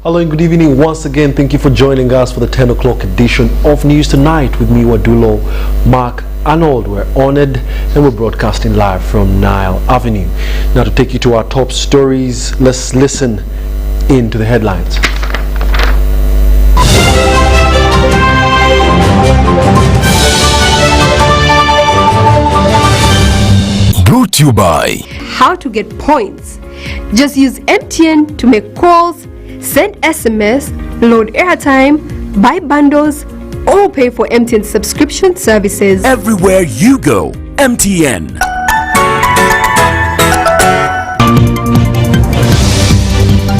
Hello and good evening once again. Thank you for joining us for the 10 o'clock edition of News Tonight with me, Wadulo, Mark, Arnold. We're honored and we're broadcasting live from Nile Avenue. Now to take you to our top stories, let's listen into the headlines. Brought to you by How to get points. Just use MTN to make calls, send SMS, load airtime, buy bundles, or pay for MTN subscription services. Everywhere you go, MTN.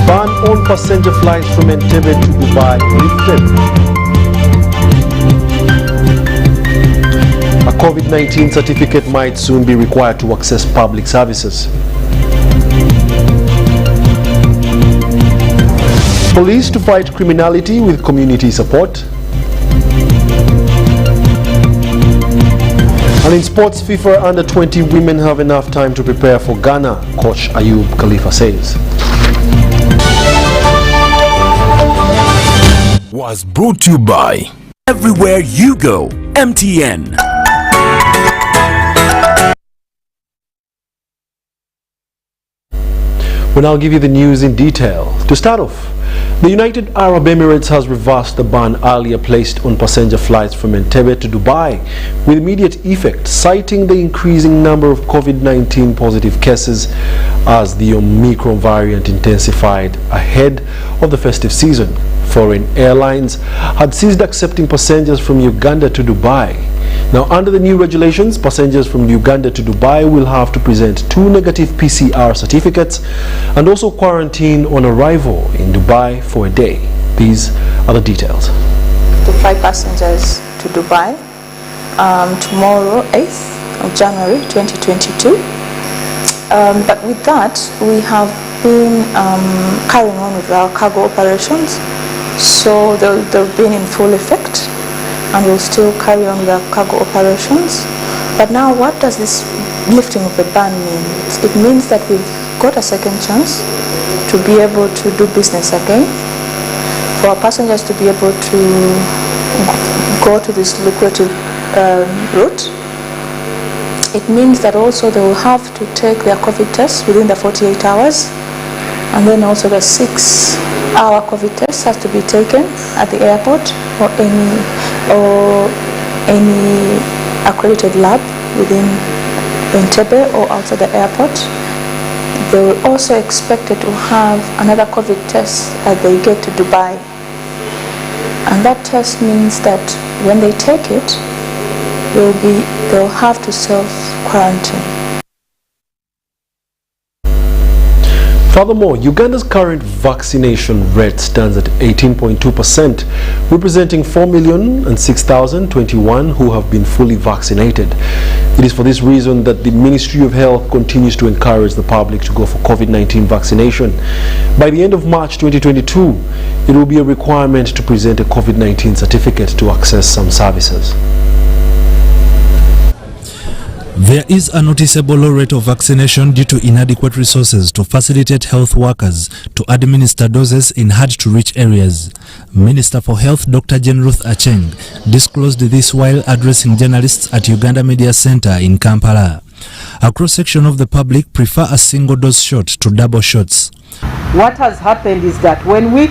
Ban on passenger flights from Entebbe to Dubai lifted. A COVID-19 certificate might soon be required to access public services. Police to fight criminality with community support. And in sports, FIFA under-20 women have enough time to prepare for Ghana, Coach Ayub Khalifa says. Was brought to you by Everywhere you go, MTN. We'll now give you the news in detail. To start off, the United Arab Emirates has reversed the ban earlier placed on passenger flights from Entebbe to Dubai with immediate effect, citing the increasing number of COVID-19 positive cases as the Omicron variant intensified ahead of the festive season. Foreign airlines had ceased accepting passengers from Uganda to Dubai. Now, under the new regulations, passengers from Uganda to Dubai will have to present 2 negative PCR certificates and also quarantine on arrival in Dubai for a day. These are the details. To fly passengers to Dubai tomorrow, 8th of January 2022. But with that, we have been carrying on with our cargo operations. So they've been in full effect, and we'll still carry on with our cargo operations. But now, what does this lifting of the ban mean? It means that we've got a second chance to be able to do business again, for our passengers to be able to go to this lucrative route. It means that also they will have to take their COVID test within the 48 hours, and then also the 6-hour COVID test has to be taken at the airport or any accredited lab within Entebbe or outside the airport. They will also expected to have another COVID test as they get to Dubai. And that test means that when they take it, they'll have to self-quarantine. Furthermore, Uganda's current vaccination rate stands at 18.2%, representing 4,006,021 who have been fully vaccinated. It is for this reason that the Ministry of Health continues to encourage the public to go for COVID-19 vaccination. By the end of March 2022, it will be a requirement to present a COVID-19 certificate to access some services. There is a noticeable low rate of vaccination due to inadequate resources to facilitate health workers to administer doses in hard-to-reach areas. Minister for Health Dr. Jane Ruth Acheng disclosed this while addressing journalists at Uganda Media Center in Kampala. A cross-section of the public prefer a single-dose shot to double shots. What has happened is that when we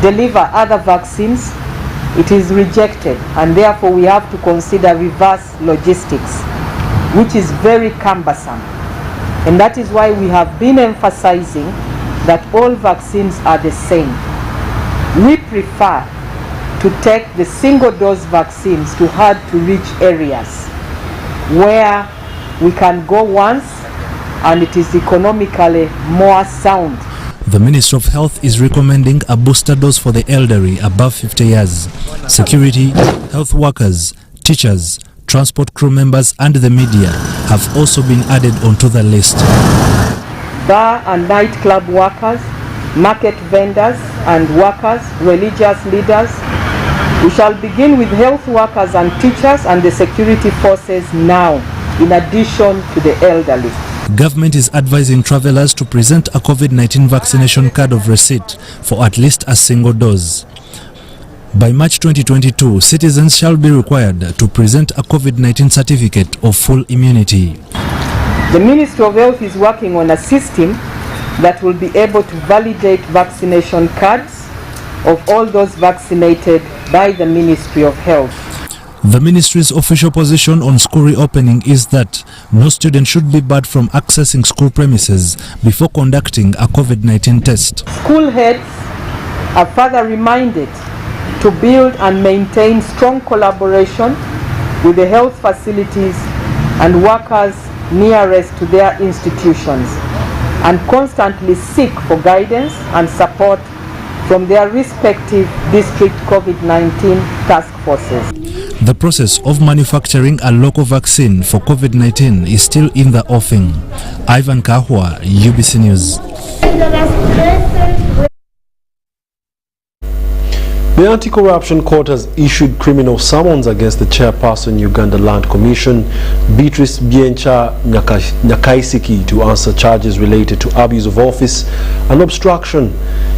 deliver other vaccines, it is rejected, and therefore we have to consider reverse logistics, which is very cumbersome. And that is why we have been emphasizing that all vaccines are the same. We prefer to take the single-dose vaccines to hard-to-reach areas where we can go once and it is economically more sound. The Ministry of Health is recommending a booster dose for the elderly above 50 years. Security, health workers, teachers, transport crew members and the media have also been added onto the list. Bar and nightclub workers, market vendors and workers, religious leaders. We shall begin with health workers and teachers and the security forces now, in addition to the elderly. government is advising travelers to present a COVID-19 vaccination card of receipt for at least a single dose. By March 2022, citizens shall be required to present a COVID-19 certificate of full immunity. The Ministry of Health is working on a system that will be able to validate vaccination cards of all those vaccinated by the Ministry of Health. The ministry's official position on school reopening is that no student should be barred from accessing school premises before conducting a COVID-19 test. School heads are further reminded to build and maintain strong collaboration with the health facilities and workers nearest to their institutions, and constantly seek for guidance and support from their respective district COVID-19 task forces. The process of manufacturing a local vaccine for COVID-19 is still in the offing. Ivan Kahwa, UBC News. The Anti-Corruption Court has issued criminal summons against the chairperson Uganda Land Commission, Beatrice Biencha Nyakaisiki, to answer charges related to abuse of office and obstruction.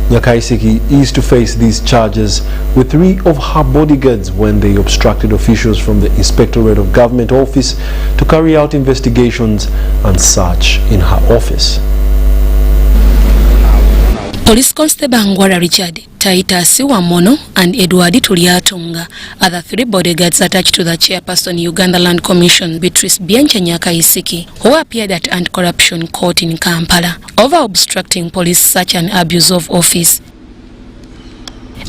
Nyakaisiki is to face these charges with 3 of her bodyguards when they obstructed officials from the Inspectorate of Government Office to carry out investigations and search in her office. Police Constable Angwara Richard, Taita Siwamono and Edward Tuliatunga are the 3 bodyguards attached to the chairperson Uganda Land Commission, Beatrice Biencha Nyakaisiki, who appeared at Anti-Corruption Court in Kampala over obstructing police search and abuse of office.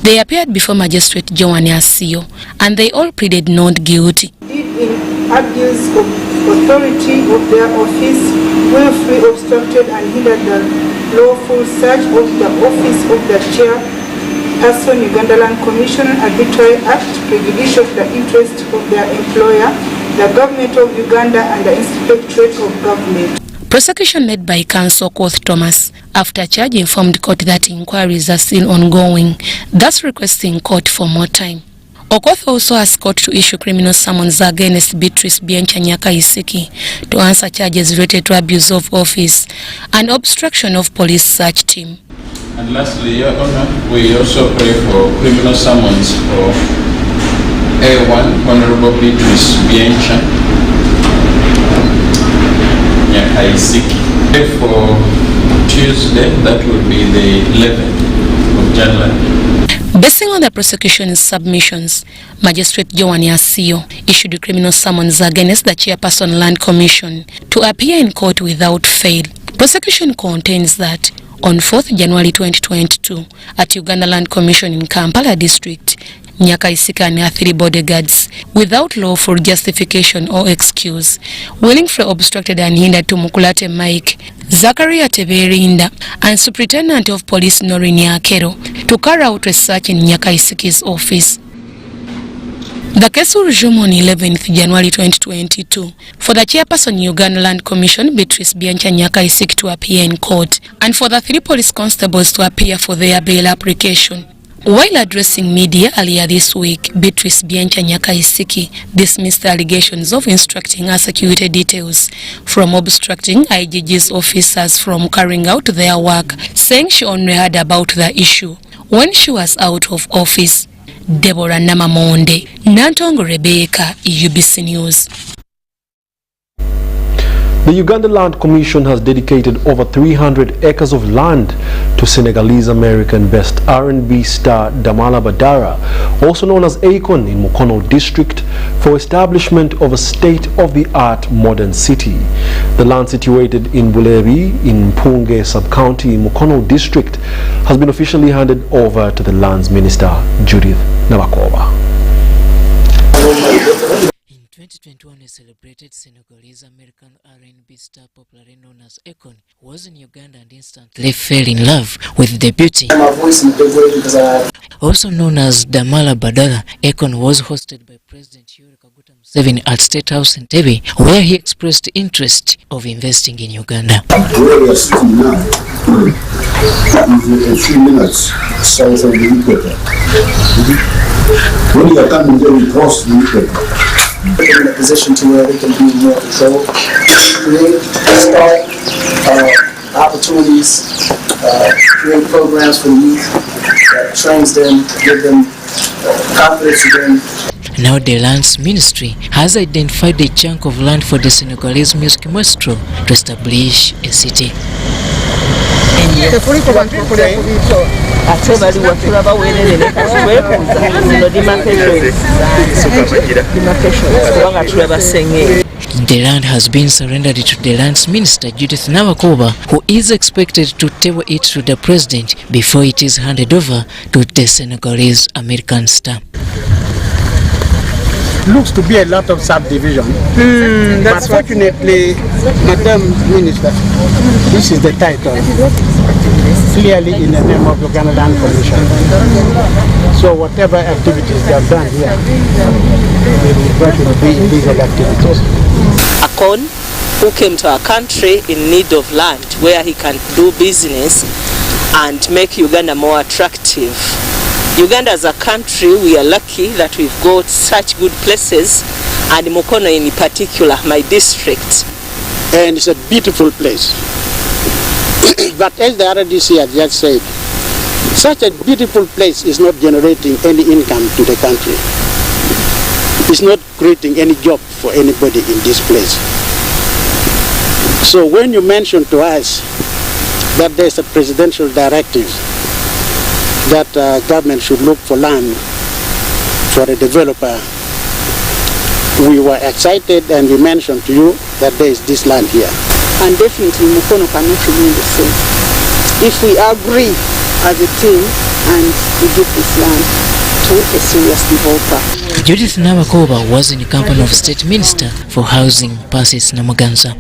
They appeared before Magistrate Joanne Asio and they all pleaded not guilty. In abuse of authority of their office, willfully obstructed and hindered the lawful search of the office of the chairperson, Uganda Land Commission, arbitrary act prejudicial to the interest of their employer, the government of Uganda and the Inspectorate of Government. Prosecution led by Counsel Koth Thomas, after charge informed court that inquiries are still ongoing, thus requesting court for more time. Okoth also asked court to issue criminal summons against Beatrice Biencha Nyakaisiki to answer charges related to abuse of office and obstruction of police search team. And lastly, Your Honor, we also pray for criminal summons for A1, Honorable Beatrice Biencha Nyakaisiki. For Tuesday, that will be the 11th of January. Basing on the prosecution's submissions, Magistrate Joanne Asio issued criminal summons against the chairperson Land Commission to appear in court without fail. Prosecution contains that on 4th January 2022 at Uganda Land Commission in Kampala District, Nyakaisiki and her 3 bodyguards, without lawful justification or excuse, willingly obstructed and hindered Tumukulate Mike, Zakaria Teberinda, and Superintendent of Police Norini Akero to carry out a search in Nyakaisiki's office. The case will resume on 11th January 2022 for the chairperson Uganda Land Commission, Beatrice Biencha Nyakaisiki, to appear in court and for the 3 police constables to appear for their bail application. While addressing media earlier this week, Beatrice Biencha Nyakaisiki dismissed the allegations of instructing her security details from obstructing IGG's officers from carrying out their work, saying she only heard about the issue when she was out of office. Deborah Namamonde, Nantongo Rebecca, UBC News. The Uganda Land Commission has dedicated over 300 acres of land to Senegalese-American-based R&B star Damala Badara, also known as Aikon, in Mukono district, for establishment of a state-of-the-art modern city. The land situated in Bulebi in Mpunge sub-county in Mukono district has been officially handed over to the Lands Minister, Judith Nabakova. 2021 we celebrated Senegalese American R&B star popularly known as Aikon, who was in Uganda and instantly fell in love with the beauty. Also known as Damala Badara, Aikon was hosted by President Yoweri Kaguta Museveni at State House in Tebe, where he expressed interest of investing in Uganda. Where we are sitting now is a few minutes south of the equator. When you are coming there, we cross the equator. In a position to where they can do more control, create, start opportunities, create programs for the youth that trains them, give them confidence again. Now the Lands Ministry has identified a chunk of land for the Senegalese music maestro to establish a city. The land has been surrendered to the Lands Minister Judith Nabakoba, who is expected to table it to the President before it is handed over to the Senegalese American star. Looks to be a lot of subdivision. But fortunately, Madam Minister, this is the title, clearly in the name of the Uganda Land Commission. So whatever activities they have done here, will be illegal activities. Aikon, who came to our country in need of land where he can do business and make Uganda more attractive. Uganda as a country, we are lucky that we've got such good places, and Mukono in particular, my district. And it's a beautiful place. But as the RDC has just said, such a beautiful place is not generating any income to the country. It's not creating any job for anybody in this place. So when you mention to us that there's a presidential directive that government should look for land for a developer, we were excited and we mentioned to you that there is this land here. And definitely Mukono cannot remain the same. If we agree as a team and we give this land to a serious developer. Judith Nabakoba was in the company of State Minister for Housing, Persis Namaganza.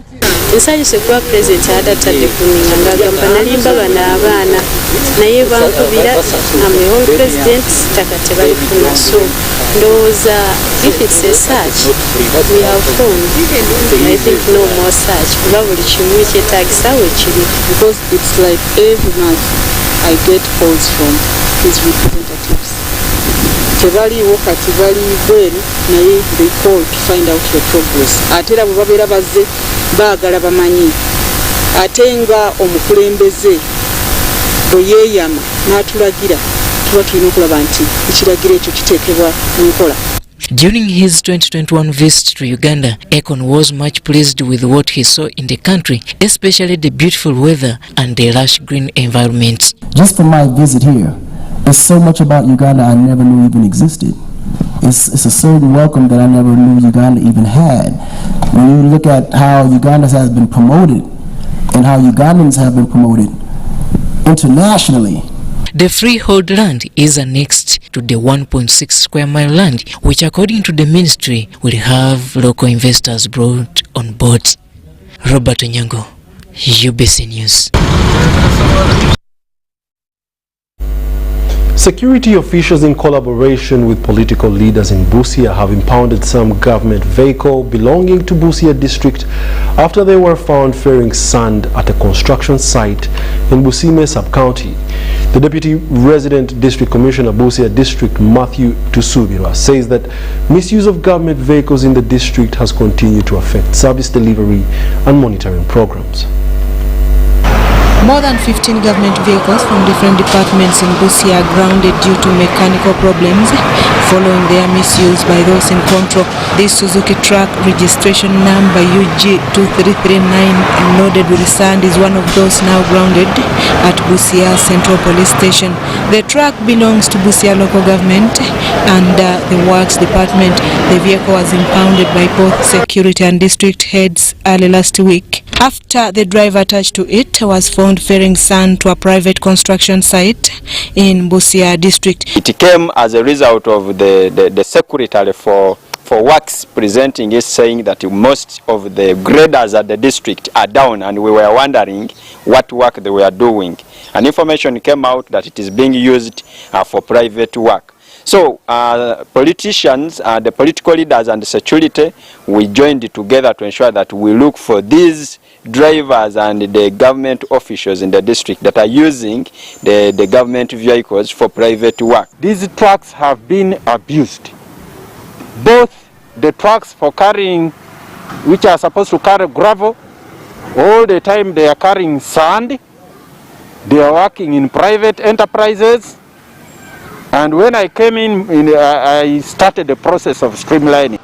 Nsanyuse kuba President adatadde kuninga ngagamba nalimba bano abaana naye bankubira amwe President ttaka tebalifuna, so ndowooza if it's a search we have found, I think no more search kuba buli kimu kyetaagisa we kiri, because it's like every month I get calls from his representatives. Tebaliwo kati bali bweru naye they call to find out the progress. Ate era bwe babeera bazze baagala bamanyi, ate nga omukulembeze bwe yeeyama n'atulagira tuba tulina okulaba nti ekiragiro ekyo kiteekebwa mu nkola. During his 2021 visit to Uganda, Aikon was much pleased with what he saw in the country, especially the beautiful weather and the lush green environment. Just from my visit here, there's so much about Uganda I never knew even existed. It's a certain welcome that I never knew Uganda even had. When you look at how Uganda has been promoted and how Ugandans have been promoted internationally. The freehold land is annexed to the 1.6 square mile land, which according to the ministry will have local investors brought on board. Robert Onyango, UBC News. Security officials in collaboration with political leaders in Busia have impounded some government vehicle belonging to Busia district after they were found ferrying sand at a construction site in Busime sub-county. The Deputy Resident District Commissioner Busia District, Matthew Tusubira, says that misuse of government vehicles in the district has continued to affect service delivery and monitoring programs. More than 15 government vehicles from different departments in Busia are grounded due to mechanical problems following their misuse by those in control. This Suzuki truck, registration number UG2339 and loaded with sand, is one of those now grounded at Busia Central Police Station. The truck belongs to Busia local government and the Works Department. The vehicle was impounded by both security and district heads early last week. After the driver attached to it was found ferrying sand to a private construction site in Busia district. It came as a result of the secretary for Works presenting it, saying that most of the graders at the district are down, and we were wondering what work they were doing. And information came out that it is being used for private work. So politicians, the political leaders and the security, we joined together to ensure that we look for these drivers and the government officials in the district that are using the government vehicles for private work. These trucks have been abused. Both the trucks for carrying, which are supposed to carry gravel, All the time they are carrying sand. They are working in private enterprises. And when I came in I started the process of streamlining.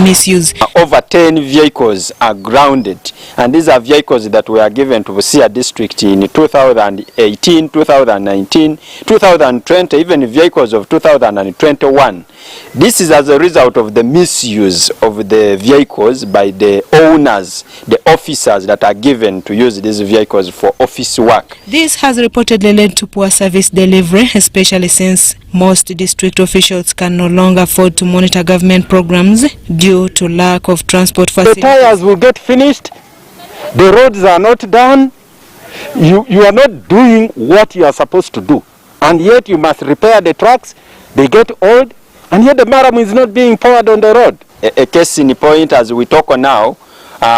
Misuse. Over 10 vehicles are grounded, and these are vehicles that were given to Busia district in 2018, 2019, 2020, even vehicles of 2021. This is as a result of the misuse of the vehicles by the owners, the officers that are given to use these vehicles for office work. This has reportedly led to poor service delivery, especially since most district officials can no longer afford to monitor government programs due to lack of transport facilities. The tires will get finished, the roads are not done, you are not doing what you are supposed to do, and yet you must repair the trucks, they get old, and yet the maram is not being poured on the road. A case in point, as we talk now,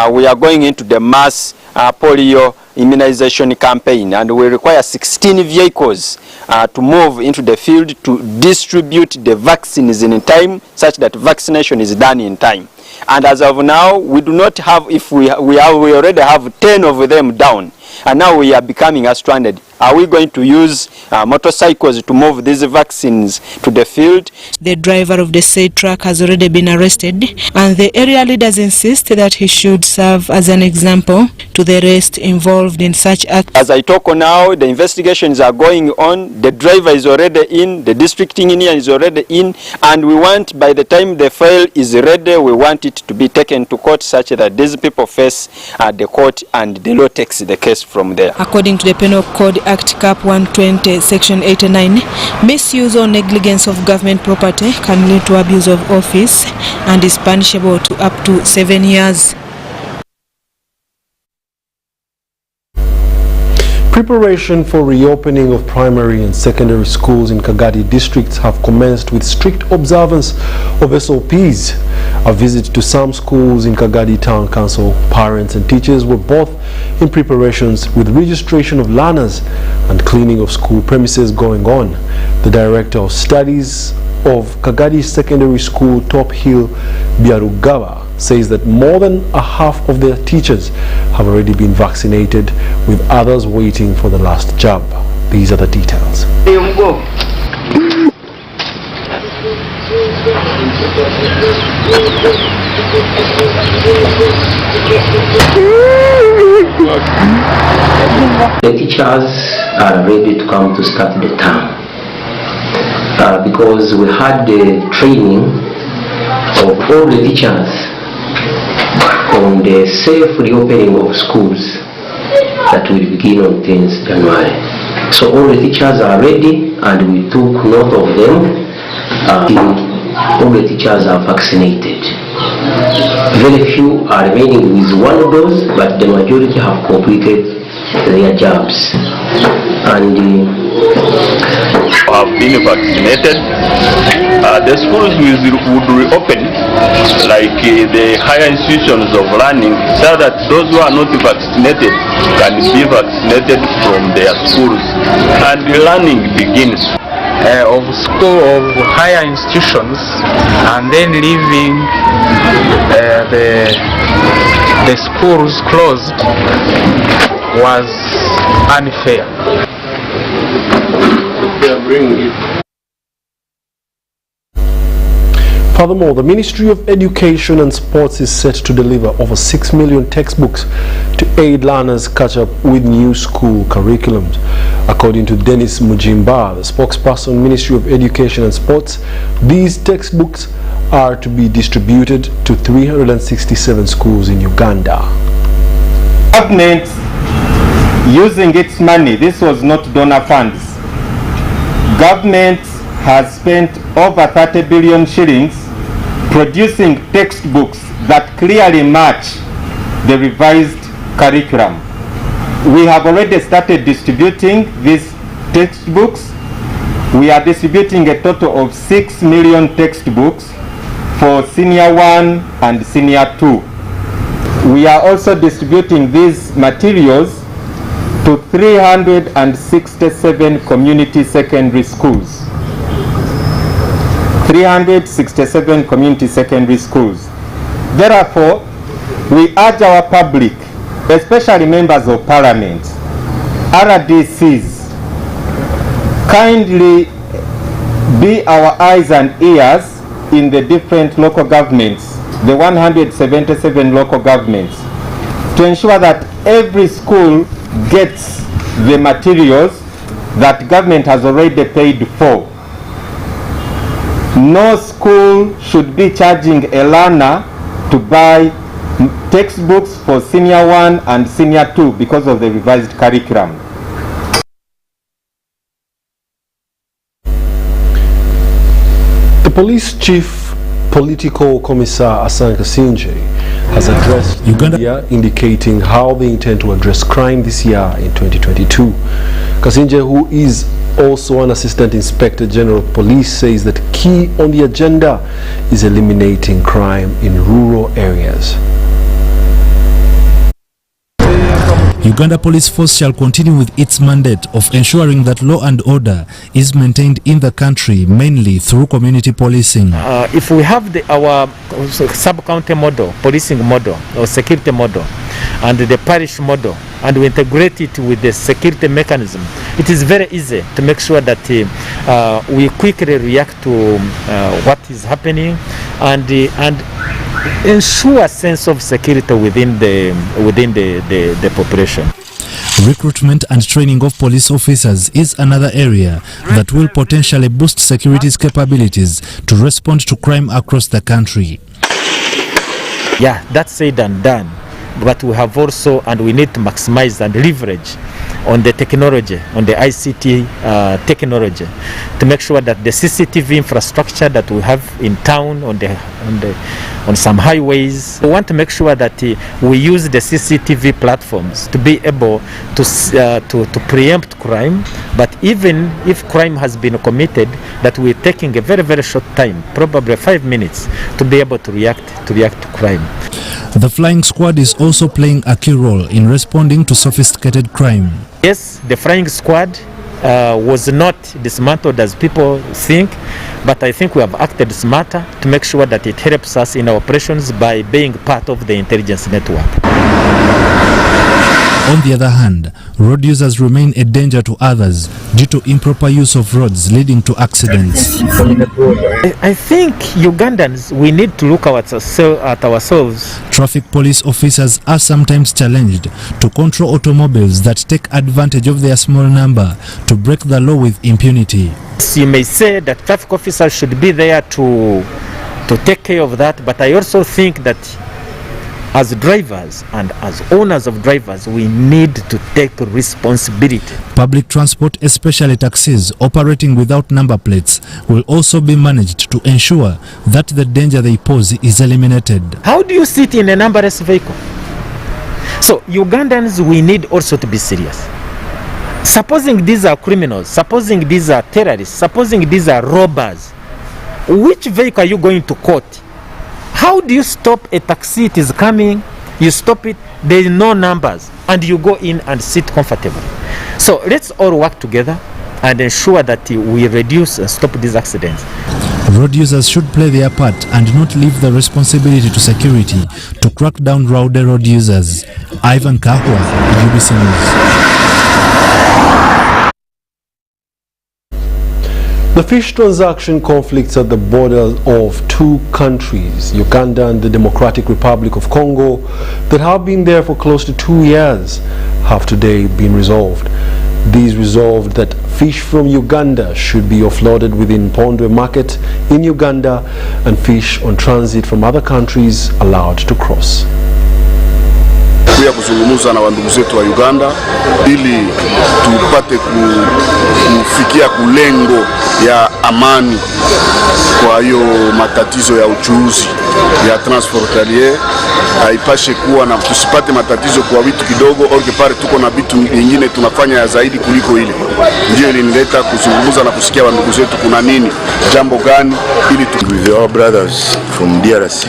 we are going into the mass polio immunization campaign, and we require 16 vehicles to move into the field to distribute the vaccines in time, such that vaccination is done in time. And as of now, we do not have, if we already have 10 of them down, and now we are becoming stranded. Are we going to use motorcycles to move these vaccines to the field? The driver of the said truck has already been arrested, and the area leaders insist that he should serve as an example to the rest involved in such acts. As I talk now, the investigations are going on. The driver is already in, the district engineer is already in, and we want, by the time the file is ready, we want it to be taken to court such that these people face the court and the law takes the case from there. According to the Penal Code Act Cap 120, Section 89, misuse or negligence of government property can lead to abuse of office and is punishable to up to 7 years. Preparation for reopening of primary and secondary schools in Kagadi districts have commenced with strict observance of SOPs. A visit to some schools in Kagadi Town Council, parents and teachers were both in preparations with registration of learners and cleaning of school premises going on. The Director of Studies of Kagadi Secondary School, Top Hill Biarugawa, says that more than a half of their teachers have already been vaccinated, with others waiting for the last jab. These are the details. The teachers are ready to come to start the term because we had the training of all the teachers on the safe reopening of schools that will begin on 10th January. So all the teachers are ready, and we took note of them. All the teachers are vaccinated. Very few are remaining with one dose, but the majority have completed their jabs. And have been vaccinated. The schools would reopen, like the higher institutions of learning, so that those who are not vaccinated can be vaccinated from their schools, and learning begins. Of school, of higher institutions, and then leaving the schools closed was unfair. Furthermore, the Ministry of Education and Sports is set to deliver over 6 million textbooks to aid learners catch up with new school curriculums. According to Dennis Mujimba, the spokesperson, Ministry of Education and Sports, these textbooks are to be distributed to 367 schools in Uganda. Government using its money, this was not donor funds. Government has spent over 30 billion shillings producing textbooks that clearly match the revised curriculum. We have already started distributing these textbooks. We are distributing a total of 6 million textbooks for Senior 1 and Senior 2. We are also distributing these materials to 367 community secondary schools. 367 community secondary schools. Therefore, we urge our public, especially members of parliament, RDCs, kindly be our eyes and ears in the different local governments, the 177 local governments, to ensure that every school gets the materials that government has already paid for. No school should be charging a learner to buy textbooks for senior 1 and senior 2 because of the revised curriculum. The police chief political commissar Asan Kasinje has addressed Uganda, indicating how they intend to address crime this year in 2022. Kasinje, who is also an assistant inspector general of police, says that key on the agenda is eliminating crime in rural areas. Uganda Police Force shall continue with its mandate of ensuring that law and order is maintained in the country, mainly through community policing. If we have our sub-county model, policing model, or security model, and the parish model, and we integrate it with the security mechanism, it is very easy to make sure that we quickly react to what is happening and ensure a sense of security within the population. Recruitment and training of police officers is another area that will potentially boost security's capabilities to respond to crime across the country. Yeah, that's said and done. But we have also, and we need to maximize and leverage on the technology, on the ICT technology, to make sure that the CCTV infrastructure that we have in town, on some highways, we want to make sure that we use the CCTV platforms to be able to preempt crime. But even if crime has been committed, that we're taking a very, very short time, probably 5 minutes, to be able to react to crime. The flying squad is also playing a key role in responding to sophisticated crime. Yes, the flying squad was not dismantled as people think, but I think we have acted smarter to make sure that it helps us in our operations by being part of the intelligence network. On the other hand, road users remain a danger to others due to improper use of roads leading to accidents. I think Ugandans, we need to look at ourselves. Traffic police officers are sometimes challenged to control automobiles that take advantage of their small number to break the law with impunity. You may say that traffic officers should be there to take care of that, but I also think that as drivers and as owners of drivers, we need to take responsibility. Public transport, especially taxis operating without number plates, will also be managed to ensure that the danger they pose is eliminated. How do you sit in a numberless vehicle? So Ugandans, we need also to be serious. Supposing these are criminals, supposing these are terrorists, supposing these are robbers, which vehicle are you going to court? How do you stop a taxi? It is coming, you stop it, there is no numbers, and you go in and sit comfortably. So let's all work together and ensure that we reduce and stop these accidents. Road users should play their part and not leave the responsibility to security to crack down rowdy road users. Ivan Kahwa, UBC News. The fish transaction conflicts at the borders of two countries, Uganda and the Democratic Republic of Congo, that have been there for close to 2 years, have today been resolved. These resolved that fish from Uganda should be offloaded within Pondwe market in Uganda and fish on transit from other countries allowed to cross. Kuya kuzungumza na wandugu zetu wa Uganda ili tupate kufikia kulengo ya amani. Kwa hiyo matatizo ya uchuuzi ya transfrontalier haipashe kuwa na tusipate matatizo kwa vitu kidogo orke pare tuko na vitu vingine tunafanya ya zaidi kuliko ile. Ndio ilinileta kuzungumza na kusikia wandugu zetu kuna nini, jambo gani ili with our brothers from DRC.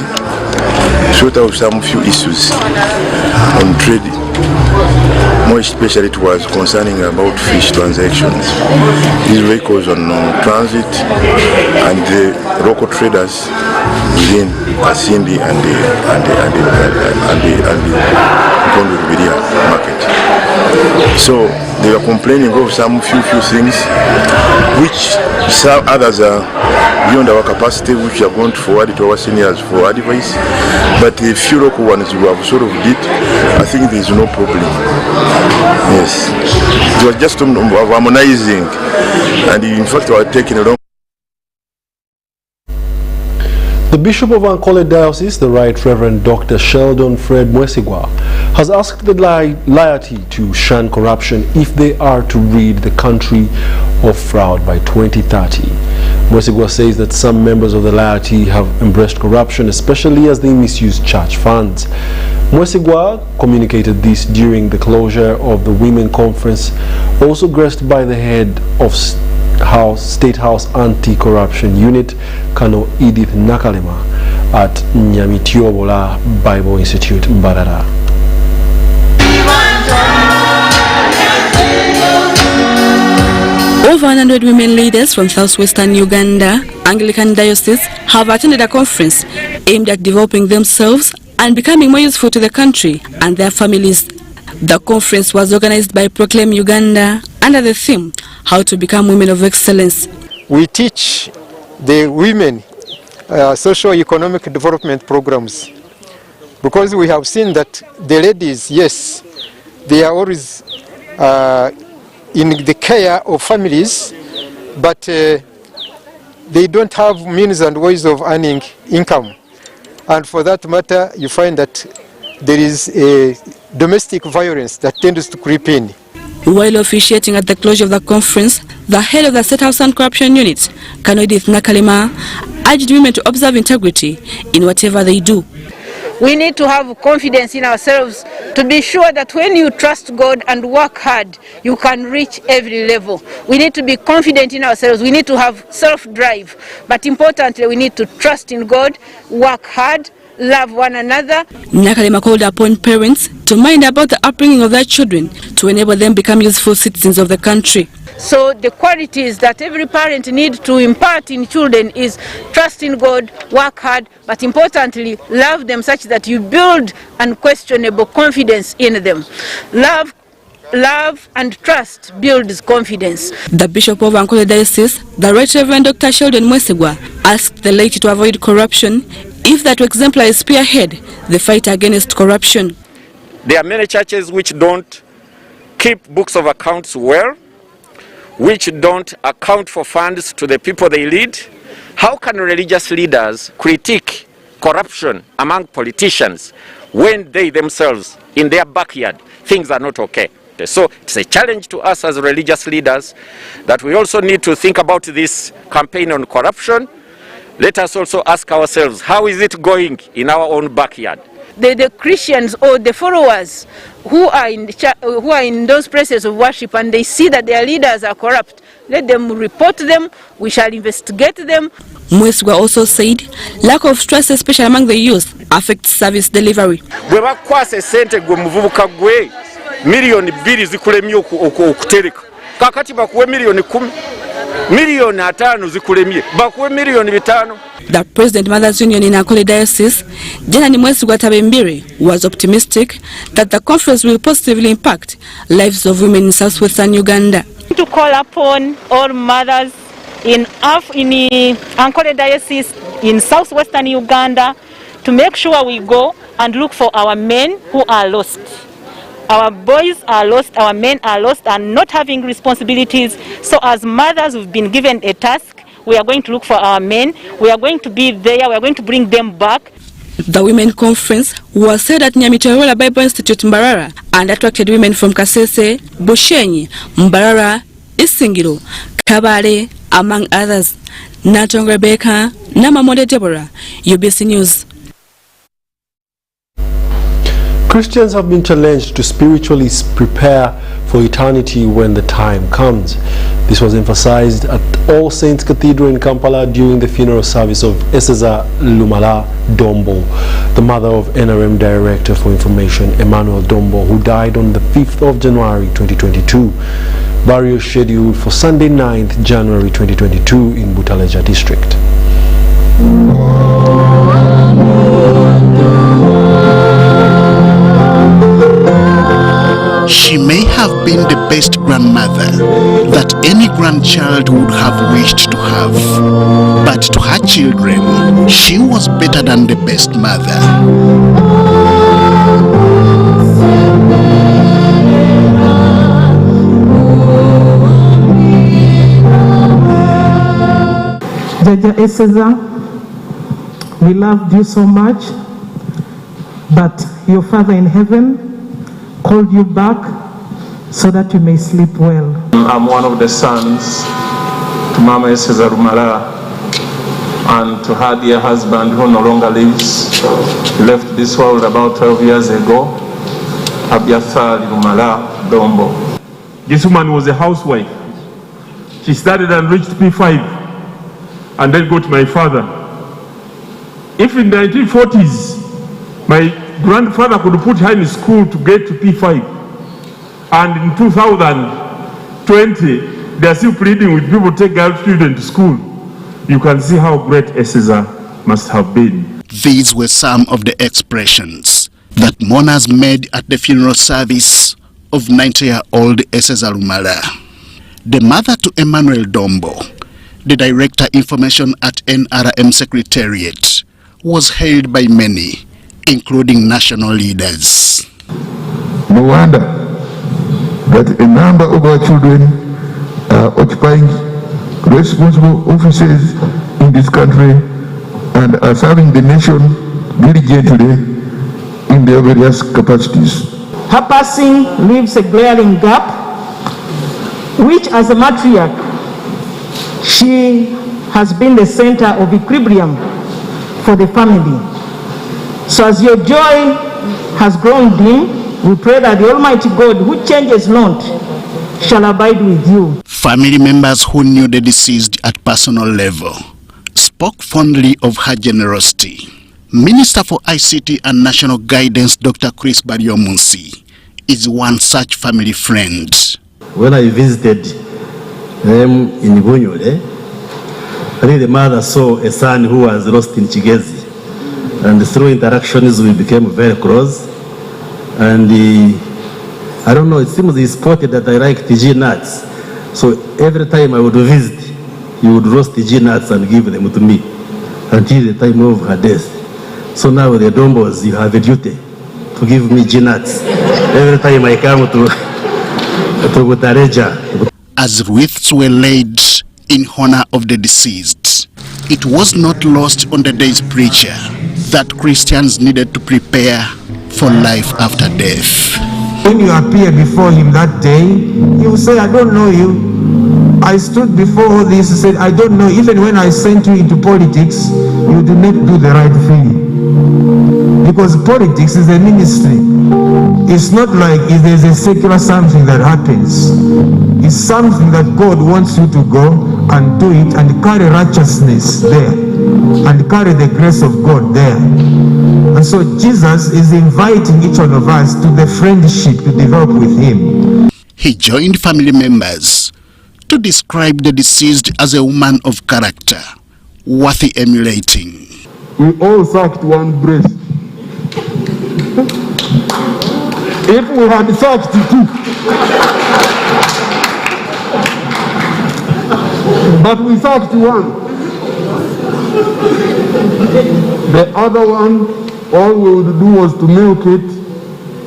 Sort out some few issues on trade More especially it was concerning about fish transactions. These vehicles on transit and the local traders within Kasindi and the market. So they were complaining of some few things which some others are beyond our capacity, which are going to forward to our seniors for advice. But the few local ones who have sort of did, I think there is no problem. Yes, it was just harmonizing, and in fact we are taking a long. The Bishop of Ankole Diocese, the Right Reverend Dr. Sheldon Fred Mwesigwa, has asked the laity to shun corruption if they are to rid the country of fraud by 2030. Mwesigwa says that some members of the laity have embraced corruption, especially as they misuse church funds. Mwesigwa communicated this during the closure of the Women Conference, also graced by the head of State House Anti-Corruption Unit, Kano Edith Nakalema, at Nyamitiobola Bible Institute, Mbarara. Over 100 women leaders from southwestern Uganda Anglican Diocese have attended a conference aimed at developing themselves and becoming more useful to the country and their families. The conference was organized by Proclaim Uganda under the theme, How to Become Women of Excellence. We teach the women socio-economic development programs because we have seen that the ladies, yes, they are always in the care of families, but they don't have means and ways of earning income. And for that matter, you find that there is a domestic violence that tends to creep in. While officiating at the closure of the conference, the head of the State House Anti-Corruption Unit, Kano Edith Nakalema, urged women to observe integrity in whatever they do. We need to have confidence in ourselves to be sure that when you trust God and work hard, you can reach every level. We need to be confident in ourselves. We need to have self-drive. But importantly, we need to trust in God, work hard, love one another. Nakalema called upon parents to mind about the upbringing of their children to enable them become useful citizens of the country. So the qualities that every parent needs to impart in children is trust in God, work hard, but importantly, love them such that you build unquestionable confidence in them. Love and trust builds confidence. The Bishop of Ankole Diocese, the Right Reverend Dr. Sheldon Mwesigwa, asked the laity to avoid corruption if that to exemplary spearhead the fight against corruption. There are many churches which don't keep books of accounts well, which don't account for funds to the people they lead. How can religious leaders critique corruption among politicians when they themselves, in their backyard, things are not okay? So it's a challenge to us as religious leaders that we also need to think about this campaign on corruption. Let us also ask ourselves, how is it going in our own backyard? The Christians or the followers who are in those places of worship and they see that their leaders are corrupt, let them report them. We shall investigate them. Mwesigwa also said lack of trust, especially among the youth, affects service delivery. Bwe bakwasa sente gwe muvubuka gwe milioni 2 zikulemye okutereka kakati bakuwe milioni 10 milioni 5 zikulemye bakuwe milioni 5. The President Mothers Union in Ankole Diocese, Jenani Mwesigwa Tabembire, was optimistic that the conference will positively impact lives of women in southwestern Uganda. To call upon all mothers in Ankole Diocese in southwestern Uganda to make sure we go and look for our men who are lost. Our boys are lost, our men are lost and not having responsibilities. So as mothers, we've been given a task. We are going to look for our men. We are going to be there. We are going to bring them back. The Women Conference was held at Nyamitiobola Bible Institute, Mbarara, and attracted women from Kasese, Bushenyi, Mbarara, Isingiro, Kabale, among others. Natong Rebecca, Namamode Deborah, UBC News. Christians have been challenged to spiritually prepare for eternity when the time comes. This was emphasized at All Saints Cathedral in Kampala during the funeral service of Eseza Lumala Dombo, the mother of NRM Director for Information Emmanuel Dombo, who died on the 5th of January 2022. Burial scheduled for Sunday 9th January 2022 in Butaleja district. She may have been the best grandmother that any grandchild would have wished to have. But to her children, she was better than the best mother. Jaja Eseza, we loved you so much, but your Father in heaven called you back so that you may sleep well. I'm one of the sons to Mama Eseza Lumala and to her dear husband who no longer lives. He left this world about 12 years ago, Abiathar Lumala Dombo. This woman was a housewife. She studied and reached P5 and then got my father. If in the 1940s my grandfather could put her in school to get to P5, and in 2020 they are still pleading with people to take girl children to school, you can see how great Eseza must have been. These were some of the expressions that mourners made at the funeral service of 90-year-old Eseza Lumala. The mother to Emmanuel Dombo, the Director Information at NRM Secretariat, was hailed by many, including national leaders. No wonder that a number of our children are occupying responsible offices in this country and are serving the nation diligently in their various capacities. Her passing leaves a glaring gap, which as a matriarch, she has been the center of equilibrium for the family. So as your joy has grown dim, we pray that the Almighty God, who changes not, shall abide with you. Family members who knew the deceased at personal level spoke fondly of her generosity. Minister for ICT and National Guidance, Dr. Chris Bariomunsi, is one such family friend. When I visited them in Bunyole, I think the mother saw a son who was lost in Chigezi, and through interactions we became very close. And I don't know, it seems he spotted that I like TG nuts, so every time I would visit, he would roast TG nuts and give them to me until the time of her death. So now the Dombos, you have a duty to give me G nuts every time I come to Butareja. As wreaths were laid in honor of the deceased, it was not lost on the day's preacher that Christians needed to prepare for life after death. When you appear before him that day, he will say, I don't know you. I stood before all this and said, I don't know. Even when I sent you into politics, you did not do the right thing. Because politics is a ministry. It's not like if there's a secular something that happens. It's something that God wants you to go and do it and carry righteousness there and carry the grace of God there. And so Jesus is inviting each one of us to the friendship to develop with him. He joined family members to describe the deceased as a woman of character, worthy emulating. We all sucked one breast. If we had sucked two, but we sucked one. The other one, all we would do was to milk it,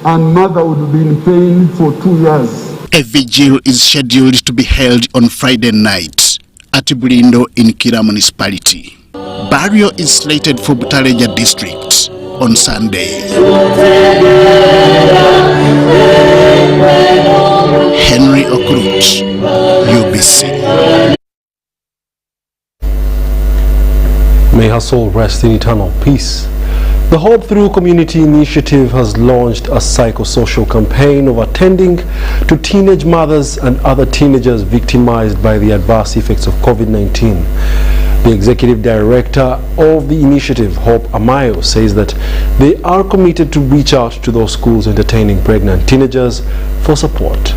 and mother would be in pain for 2 years. A vigil is scheduled to be held on Friday night at Bulindo in Kira municipality. Burial is slated for Butareja district on Sunday. Henry Okrut, UBC. May her soul rest in eternal peace. The Hope Through Community Initiative has launched a psychosocial campaign of attending to teenage mothers and other teenagers victimized by the adverse effects of COVID-19. The executive director of the initiative, Hope Amayo, says that they are committed to reach out to those schools entertaining pregnant teenagers for support.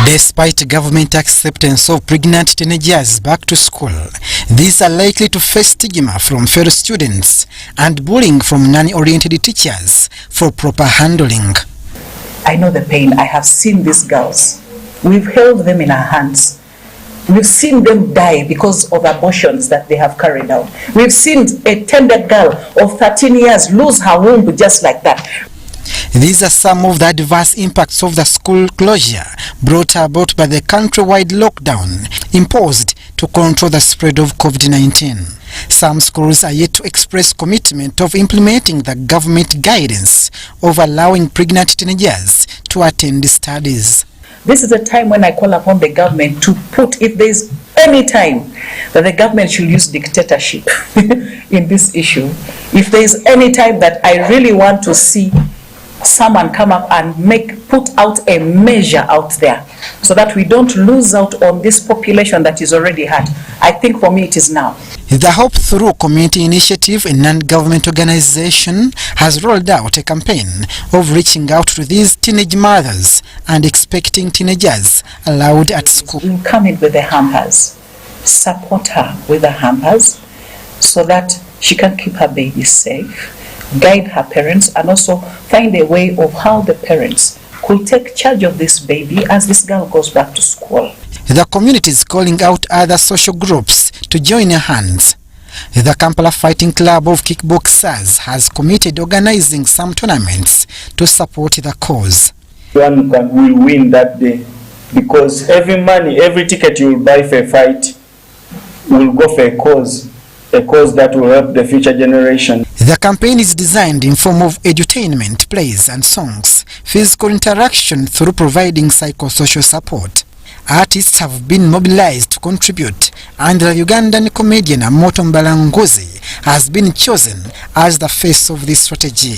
Despite government acceptance of pregnant teenagers back to school, these are likely to face stigma from fellow students and bullying from non-oriented teachers for proper handling. I know the pain. I have seen these girls. We've held them in our hands. We've seen them die because of abortions that they have carried out. We've seen a tender girl of 13 years lose her womb just like that. These are some of the adverse impacts of the school closure brought about by the countrywide lockdown imposed to control the spread of COVID-19. Some schools are yet to express commitment of implementing the government guidance of allowing pregnant teenagers to attend studies. This is a time when I call upon the government to put, if there is any time that the government should use dictatorship in this issue, if there is any time that I really want to see someone come up and put out a measure out there so that we don't lose out on this population that is already hurt, I think for me it is now. The Hope Through Community Initiative, a non-government organization, has rolled out a campaign of reaching out to these teenage mothers and expecting teenagers allowed at school. We'll come in with the hampers, support her with the hampers so that she can keep her baby safe, guide her parents, and also find a way of how the parents could take charge of this baby as this girl goes back to school. The community is calling out other social groups to join hands. The Kampala Fighting Club of Kickboxers has committed organizing some tournaments to support the cause. One will win that day because every ticket you will buy for a fight will go for a cause that will help the future generation. The campaign is designed in form of edutainment, plays and songs, physical interaction through providing psychosocial support. Artists have been mobilized to contribute, and the Ugandan comedian Amoto Mbalangozi has been chosen as the face of this strategy.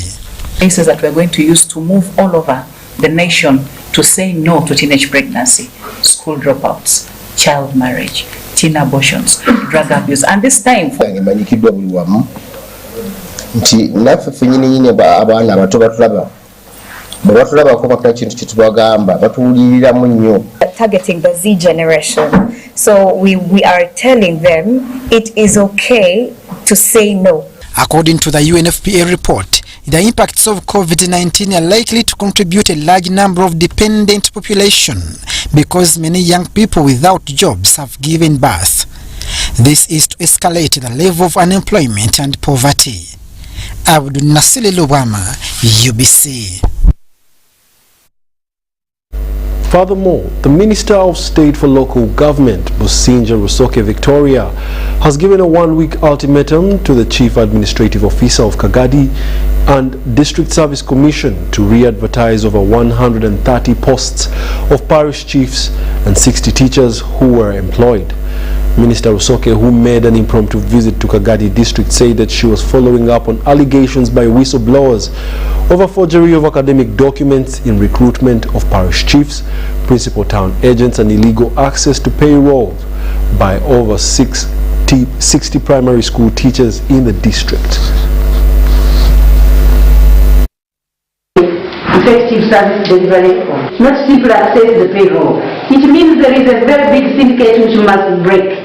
Places that we're going to use to move all over the nation to say no to teenage pregnancy, school dropouts, child marriage, teen abortions, drug abuse, and this time targeting the Z generation. So we are telling them it is okay to say no. According to the UNFPA report, the impacts of COVID-19 are likely to contribute a large number of dependent population because many young people without jobs have given birth. This is to escalate the level of unemployment and poverty. Abdul Nasili Lubama, UBC. Furthermore, the Minister of State for Local Government, Busia Rusoke Victoria, has given a one-week ultimatum to the Chief Administrative Officer of Kagadi and District Service Commission to re-advertise over 130 posts of parish chiefs and 60 teachers who were employed. Minister Rusoke, who made an impromptu visit to Kagadi district, said that she was following up on allegations by whistleblowers over forgery of academic documents in recruitment of parish chiefs, principal town agents, and illegal access to payroll by over 60 primary school teachers in the district. Effective service delivery, not simply access the payroll. It means there is a very big syndicate which must break.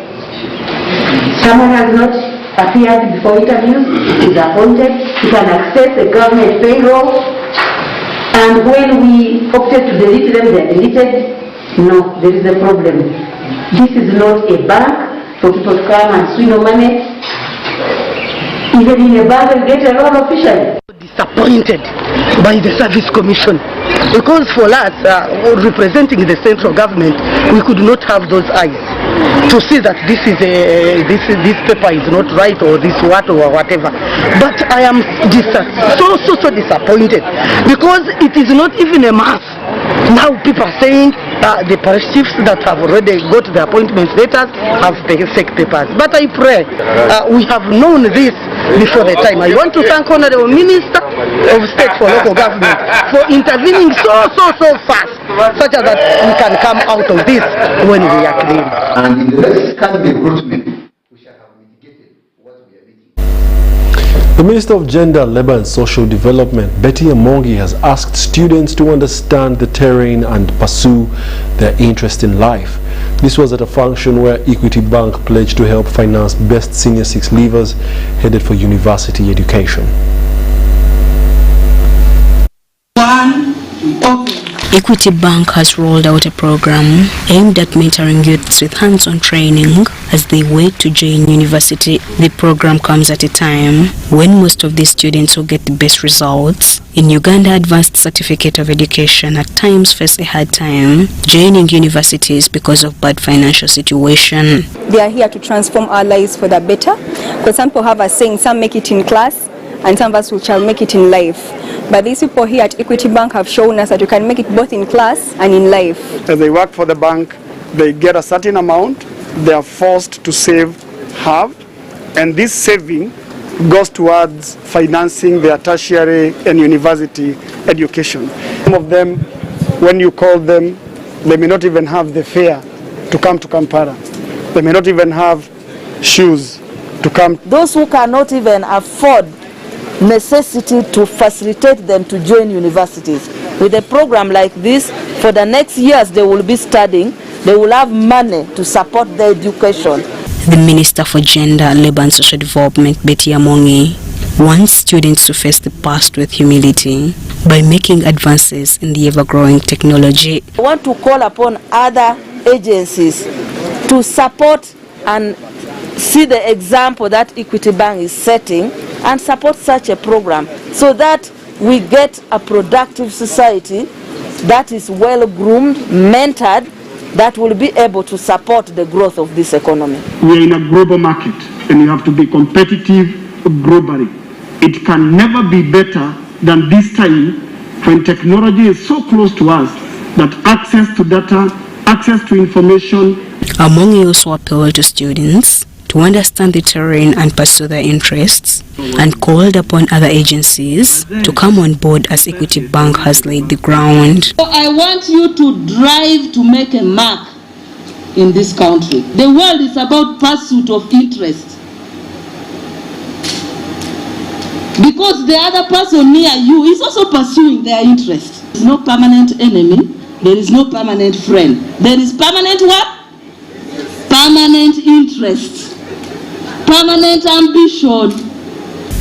Someone has not appeared before interviews, is appointed, he can access the government payroll, and when we opted to delete them, they are deleted. No, there is a problem. This is not a bank for people to come and swing money. Even in a bank, they get a lot of officials. Disappointed by the service commission because for us representing the central government, we could not have those eyes to see that this this paper is not right or this what or whatever. But I am so disappointed because it is not even a math. Now people are saying the parish chiefs that have already got the appointment letters have fake papers. But I pray we have known this before the time. I want to thank Honorable Minister of State for Local Government for intervening so fast, such that we can come out of this when we are clean. And in the next candidate recruitment, the Minister of Gender, Labour and Social Development, Betty Amongi, has asked students to understand the terrain and pursue their interest in life. This was at a function where Equity Bank pledged to help finance best senior 6 leavers headed for university education. Equity Bank has rolled out a program aimed at mentoring youths with hands-on training as they wait to join university. The program comes at a time when most of these students who get the best results in Uganda Advanced Certificate of Education at times face a hard time joining universities because of bad financial situation. They are here to transform our lives for the better, because some people have a saying, some make it in class and some of us shall make it in life. But these people here at Equity Bank have shown us that you can make it both in class and in life. As they work for the bank, they get a certain amount, they are forced to save half, and this saving goes towards financing their tertiary and university education. Some of them, when you call them, they may not even have the fare to come to Kampala. They may not even have shoes to come. Those who cannot even afford necessity to facilitate them to join universities. With a program like this, for the next years they will be studying, they will have money to support their education. The Minister for Gender, Labour and Social Development, Betty Amongi, wants students to face the past with humility by making advances in the ever-growing technology. I want to call upon other agencies to support and see the example that Equity Bank is setting and support such a program so that we get a productive society that is well groomed, mentored, that will be able to support the growth of this economy. We are in a global market and you have to be competitive globally. It can never be better than this time when technology is so close to us that access to data, access to information. Amongi also appealed to students to understand the terrain and pursue their interests, and called upon other agencies to come on board as Equity Bank has laid the ground. So I want you to drive to make a mark in this country. The world is about pursuit of interest. Because the other person near you is also pursuing their interest. There is no permanent enemy, there is no permanent friend. There is permanent what? Permanent interest. Permanent ambition.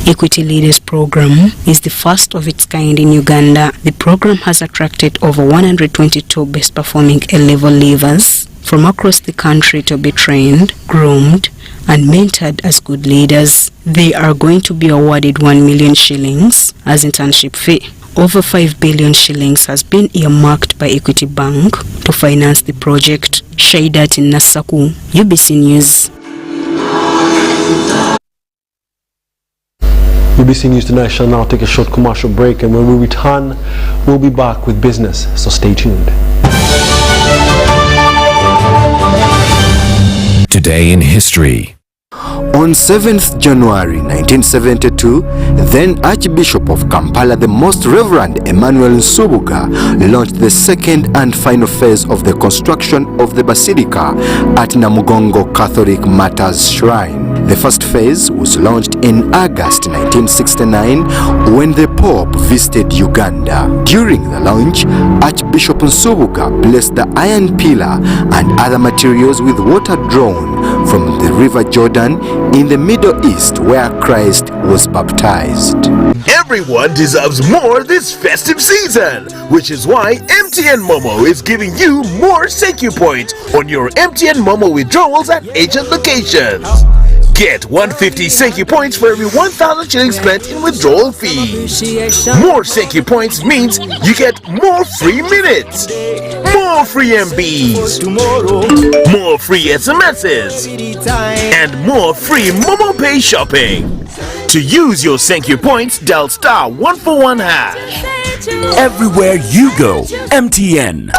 Equity Leaders Program is the first of its kind in Uganda. The program has attracted over 122 best performing A-level leavers from across the country to be trained, groomed and mentored as good leaders. They are going to be awarded 1 million shillings as internship fee. Over 5 billion shillings has been earmarked by Equity Bank to finance the project. Shaidat in Nasaku, UBC News. UBC News Tonight shall now take a short commercial break, and when we return, we'll be back with business, so stay tuned. Today in history. On 7th January 1972, then Archbishop of Kampala, the Most Reverend Emmanuel Nsubuga, launched the second and final phase of the construction of the Basilica at Namugongo Catholic Martyrs Shrine. The first phase was launched in August 1969 when the Pope visited Uganda. During the launch, Archbishop Nsubuga blessed the iron pillar and other materials with water drawn from the River Jordan in the Middle East, where Christ was baptized. Everyone deserves more this festive season, which is why MTN Momo is giving you more Secu points on your MTN Momo withdrawals at agent locations. Get 150 Secu points for every 1,000 shillings spent in withdrawal fees. More Secu points means you get more free minutes, more free MBs, more free SMSs, and more free Momo Pay shopping. To use your thank you points, dial *141#. Everywhere you go, MTN.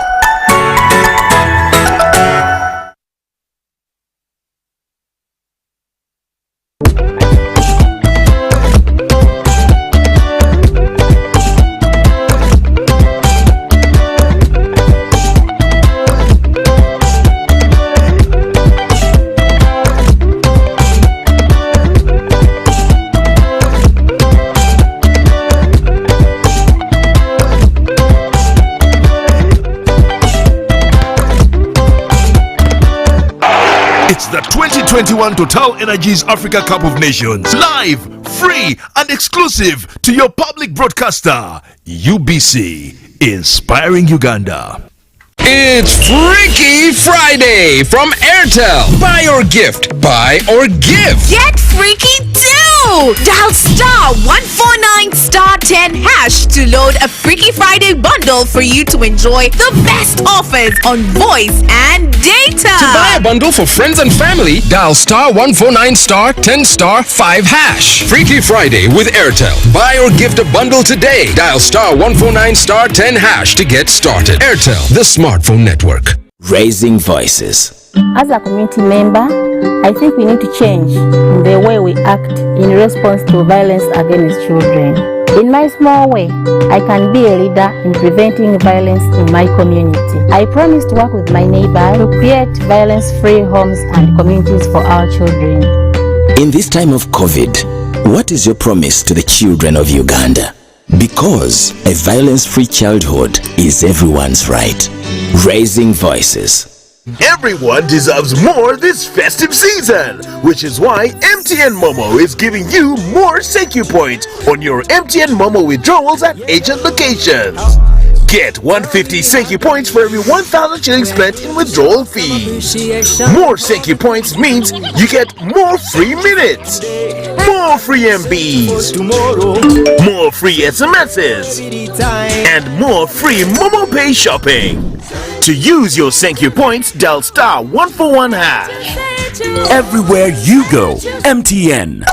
It's the 2021 Total Energies Africa Cup of Nations. Live, free, and exclusive to your public broadcaster, UBC, inspiring Uganda. It's Freaky Friday from Airtel. Buy or gift. Buy or give. Get freaky too! Dial *149*10# to load a Freaky Friday bundle for you to enjoy the best offers on voice and data. To buy a bundle for friends and family, dial *149*10*5#. Freaky Friday with Airtel. Buy or gift a bundle today. Dial *149*10# to get started. Airtel, the smartphone network. Raising voices. As a community member, I think we need to change the way we act in response to violence against children. In my small way, I can be a leader in preventing violence in my community. I promise to work with my neighbors to create violence-free homes and communities for our children. In this time of COVID, what is your promise to the children of Uganda? Because a violence-free childhood is everyone's right. Raising voices. Everyone deserves more this festive season, which is why MTN Momo is giving you more thank you points on your MTN Momo withdrawals at agent locations. Get 150 thank you points for every 1,000 shillings spent in withdrawal fees. More thank you points means you get more free minutes, more free MBs, more free SMSs, and more free Momo Pay shopping. To use your thank you points, dial *141#. Everywhere you go, MTN.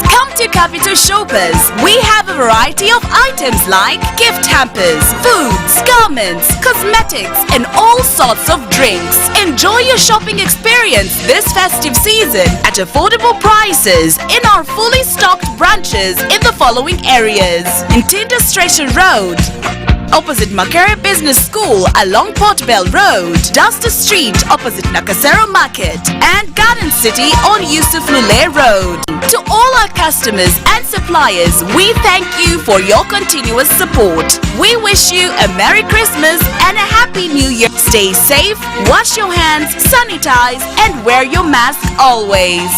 Come to Capital Shoppers. We have a variety of items like gift hampers, foods, garments, cosmetics, and all sorts of drinks. Enjoy your shopping experience this festive season at affordable prices in our fully stocked branches in the following areas: in Tinda Station Road, opposite Makere Business School along Port Bell Road, Duster Street opposite Nakasero Market, and Garden City on Yusuf Lule Road. To all our customers and suppliers, we thank you for your continuous support. We wish you a Merry Christmas and a Happy New Year. Stay safe, wash your hands, sanitize, and wear your mask always.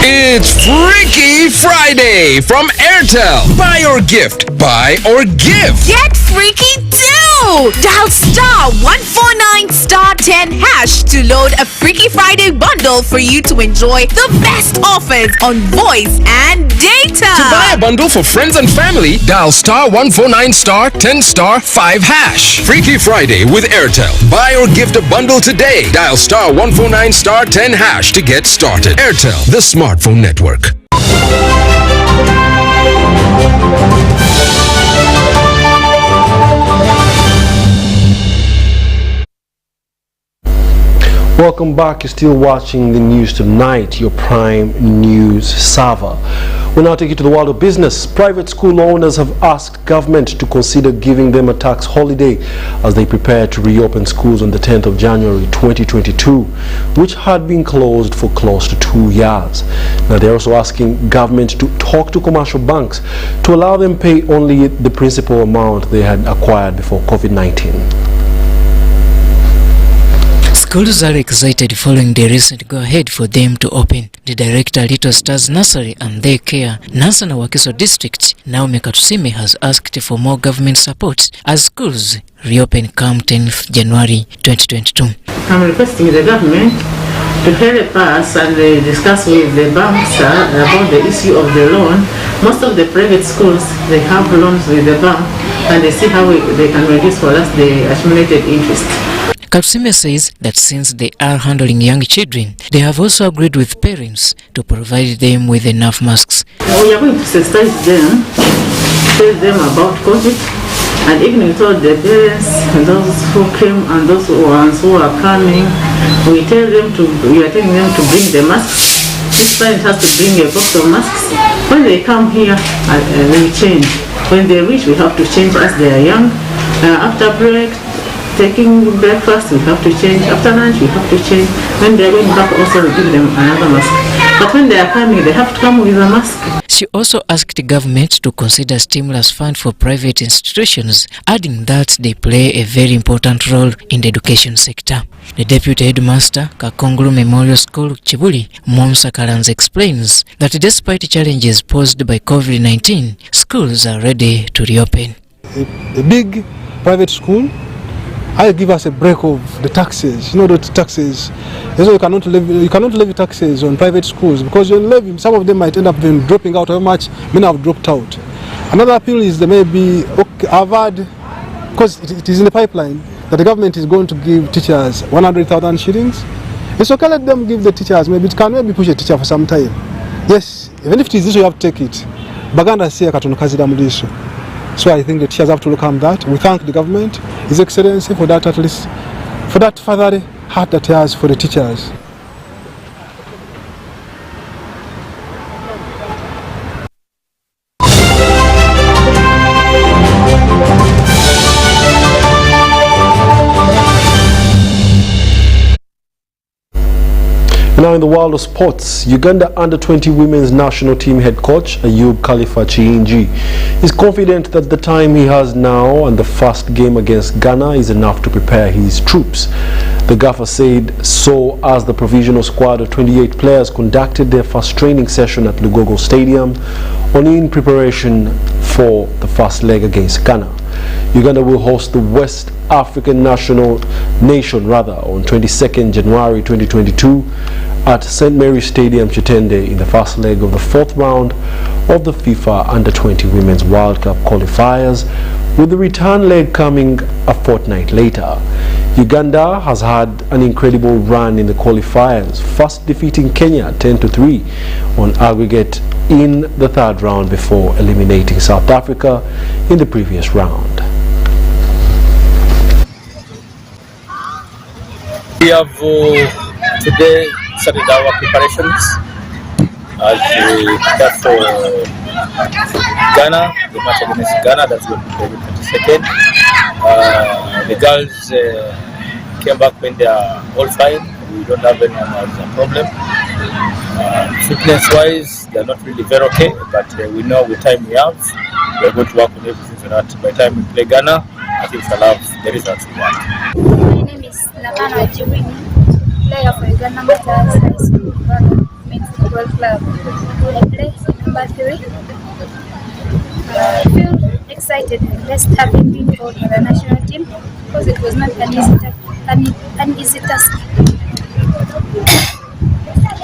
It's Freaky Friday from Airtel. Buy or gift. Buy or give. Get freaky too! Dial *149*10# to load a Freaky Friday bundle for you to enjoy the best offers on voice and data. To buy a bundle for friends and family, dial *149*10*5#. Freaky Friday with Airtel. Buy or gift a bundle today. Dial *149*10# to get started. Airtel, the smartphone network. Welcome back. You're still watching the news tonight, your prime news server. We'll now take you to the world of business. Private school owners have asked government to consider giving them a tax holiday as they prepare to reopen schools on the 10th of January 2022, which had been closed for close to 2 years. Now they're also asking government to talk to commercial banks to allow them pay only the principal amount they had acquired before COVID-19. Schools are excited following the recent go-ahead for them to open. The director Little Stars Nursery and Daycare, Nansana Wakiso District, Naomi Katusime, has asked for more government support as schools reopen come 10th January 2022. I'm requesting the government to help us and discuss with the banks about the issue of the loan. Most of the private schools, they have loans with the bank and they see how they can reduce for us the accumulated interest. Katusime says that since they are handling young children, they have also agreed with parents to provide them with enough masks. We are going to sensitize them, tell them about COVID, and even we told the parents, those who came and those ones who are coming, we are telling them to bring the masks. Each parent has to bring a box of masks. When they come here, we change. When they reach, we have to change as they are young. After break, taking breakfast, we have to change. After lunch, we have to change. When they are going back, also we give them another mask. But when they are coming, they have to come with a mask. She also asked the government to consider stimulus fund for private institutions, adding that they play a very important role in the education sector. The deputy headmaster, Kakongulu Memorial School, Chibuli, Momsa Kalanz, explains that despite challenges posed by COVID-19, schools are ready to reopen. A big private school, I give us a break of the taxes. You know, the taxes. So you cannot levy taxes on private schools because you levy, some of them might end up dropping out. How much many have dropped out? Another appeal is there may be I've had, because it is in the pipeline that the government is going to give teachers 100,000 shillings. It's okay, let them give the teachers. Maybe it can maybe push a teacher for some time. Yes, even if it is this, you have to take it. Baganda say katono. So I think the teachers have to look at that. We thank the government, His Excellency, for that, at least, for that further heart that he has for the teachers. Now in the world of sports, Uganda under-20 women's national team head coach Ayub Khalifa Chiinji is confident that the time he has now and the first game against Ghana is enough to prepare his troops. The gaffer said so as the provisional squad of 28 players conducted their first training session at Lugogo Stadium in preparation for the first leg against Ghana. Uganda will host the West African nation on 22nd January 2022 at St. Mary's Stadium, Chitende, in the first leg of the fourth round of the FIFA Under-20 Women's World Cup qualifiers, with the return leg coming a fortnight later. Uganda has had an incredible run in the qualifiers, first defeating Kenya 10-3 on aggregate in the third round before eliminating South Africa in the previous round. We have today started our preparations as we prepare for Ghana, the match against Ghana. That's going to be the 22nd. The girls came back when they are all fine. We don't have anyone who has a problem. Fitness-wise, they are not really very okay, but we know with time we have, we are going to work on everything so that by the time we play Ghana, I think we'll have the results we want. My name is Nakana Jiwini, player for Uganda Matters High School Men's Football Club. I play number 3. I feel excited and blessed having been called for the national team because it was not an easy task.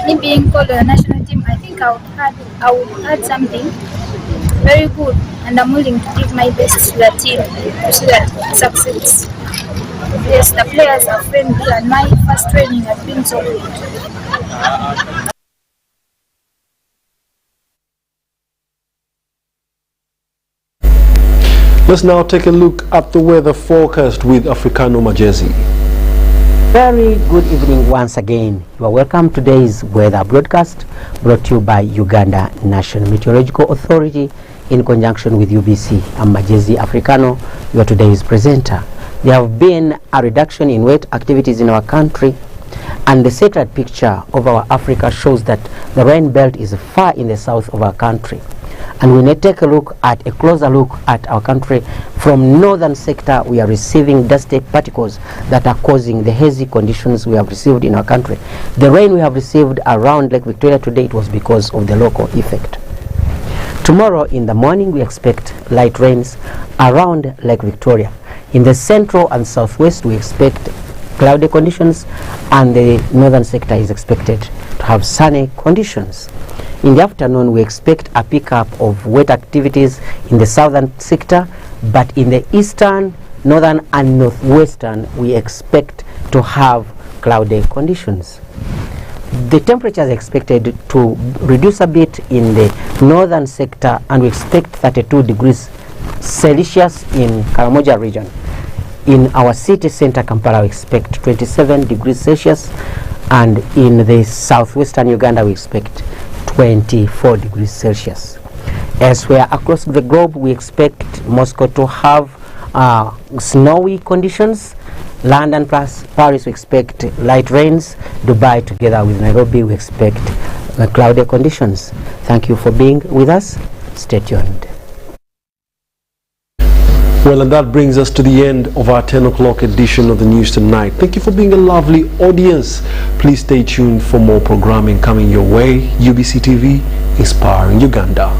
Me being called to the national team, I think I would add something very good, and I'm willing to give my best to the team to see that it succeeds. Yes, the players are friendly and my first training has been so good. Let's now take a look at the weather forecast with Africano Majezi. Very good evening once again. You are welcome to today's weather broadcast brought to you by Uganda National Meteorological Authority in conjunction with UBC. I'm Majezi Africano, your today's presenter. There have been a reduction in wet activities in our country, and the satellite picture of our Africa shows that the rain belt is far in the south of our country. And when we take a closer look at our country, from northern sector we are receiving dusty particles that are causing the hazy conditions we have received in our country. The rain we have received around Lake Victoria today, it was because of the local effect. Tomorrow in the morning we expect light rains around Lake Victoria. In the central and southwest we expect cloudy conditions, and the northern sector is expected to have sunny conditions. In the afternoon we expect a pickup of wet activities in the southern sector, but in the eastern, northern and northwestern we expect to have cloudy conditions. The temperature is expected to reduce a bit in the northern sector, and we expect 32 degrees Celsius in Karamoja region. In our city center Kampala we expect 27 degrees Celsius, and in the southwestern Uganda we expect 24 degrees Celsius. Elsewhere across the globe we expect Moscow to have snowy conditions. London plus Paris we expect light rains. Dubai together with Nairobi we expect cloudy conditions. Thank you for being with us. Stay tuned. Well, and that brings us to the end of our 10 o'clock edition of the news tonight. Thank you for being a lovely audience. Please stay tuned for more programming coming your way. UBC TV, inspiring Uganda.